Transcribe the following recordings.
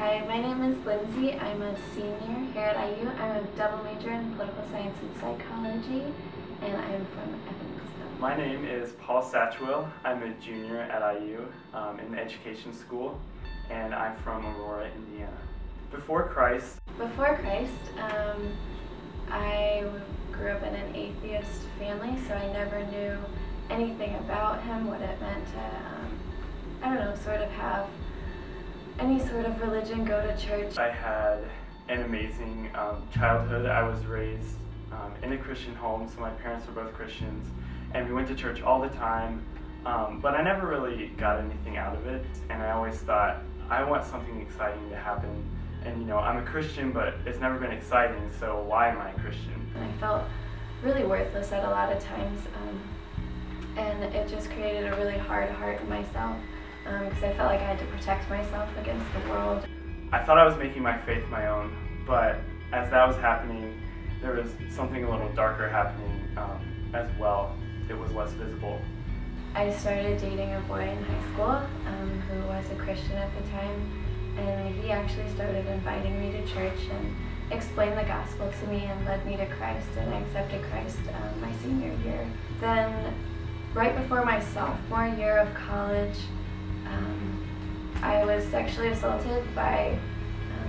Hi, my name is Lindsay. I'm a senior here at IU. I'm a double major in political science and psychology, and I'm from Evansville. My name is Paul Satchwell. I'm a junior at IU in the education school, and I'm from Aurora, Indiana. Before Christ, I grew up in an atheist family, so I never knew anything about him, what it meant to, sort of have any sort of religion, go to church. I had an amazing childhood. I was raised in a Christian home, so my parents were both Christians, and we went to church all the time, but I never really got anything out of it, and I always thought, I want something exciting to happen. And I'm a Christian, but it's never been exciting, so why am I a Christian? And I felt really worthless at a lot of times, and it just created a really hard heart in myself, because I felt like I had to protect myself against the world. I thought I was making my faith my own, but as that was happening, there was something a little darker happening as well. It was less visible. I started dating a boy in high school who was a Christian at the time, and he actually started inviting me to church and explained the gospel to me and led me to Christ, and I accepted Christ my senior year. Then, right before my sophomore year of college, I was sexually assaulted by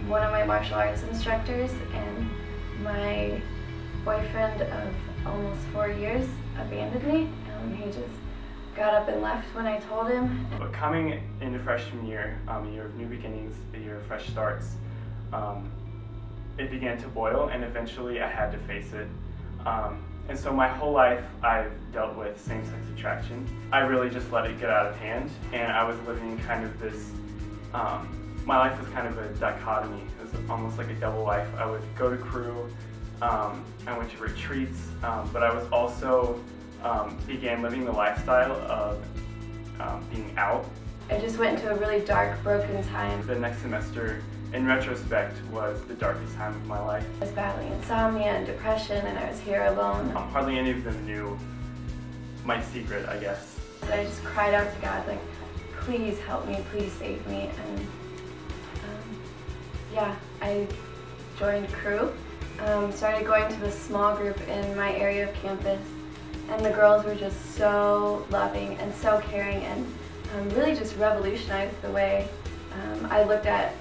one of my martial arts instructors, and my boyfriend of almost 4 years abandoned me. He just got up and left when I told him. But coming into freshman year, a year of new beginnings, a year of fresh starts, it began to boil, and eventually I had to face it. And so my whole life I've dealt with same-sex attraction. I really just let it get out of hand, and I was living kind of this, my life was kind of a dichotomy. It was almost like a double life. I would go to crew, I went to retreats, but I was also began living the lifestyle of being out. I just went into a really dark, broken time. The next semester, in retrospect, was the darkest time of my life. I was battling insomnia and depression, and I was here alone. Hardly any of them knew my secret, I guess. But I just cried out to God, like, please help me, please save me. And yeah, I joined crew, started going to this small group in my area of campus, and the girls were just so loving and so caring, and really just revolutionized the way I looked at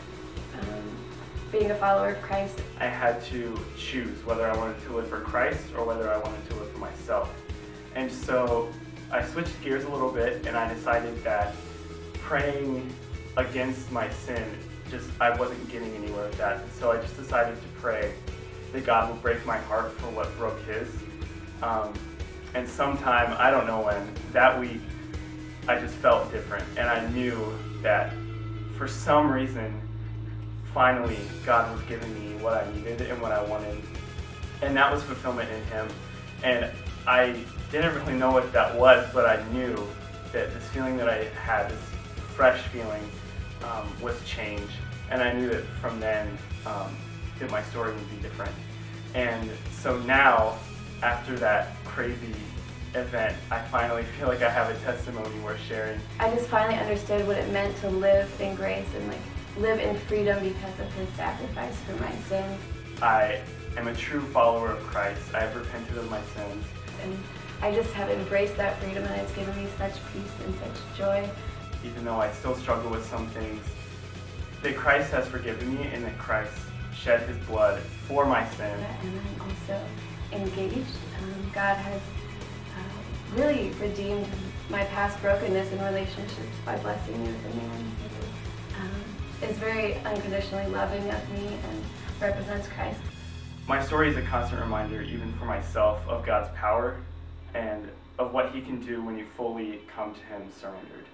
being a follower of Christ. I had to choose whether I wanted to live for Christ or whether I wanted to live for myself. And so I switched gears a little bit, and I decided that praying against my sin, I wasn't getting anywhere with that. So I just decided to pray that God would break my heart for what broke his. And sometime, I don't know when, that week, I just felt different, and I knew that for some reason, finally, God was giving me what I needed and what I wanted, and that was fulfillment in him. And I didn't really know what that was, but I knew that this feeling that I had, this fresh feeling, was change, and I knew that from then, that my story would be different. And so now, after that crazy event, I finally feel like I have a testimony worth sharing. I just finally understood what it meant to live in grace and live in freedom because of his sacrifice for my sins. I am a true follower of Christ. I have repented of my sins. And I just have embraced that freedom, and it's given me such peace and such joy. Even though I still struggle with some things, that Christ has forgiven me, and that Christ shed his blood for my sin. And I'm also engaged. God has really redeemed my past brokenness in relationships by blessing me with a man who is very unconditionally loving of me and represents Christ. My story is a constant reminder, even for myself, of God's power and of what he can do when you fully come to him surrendered.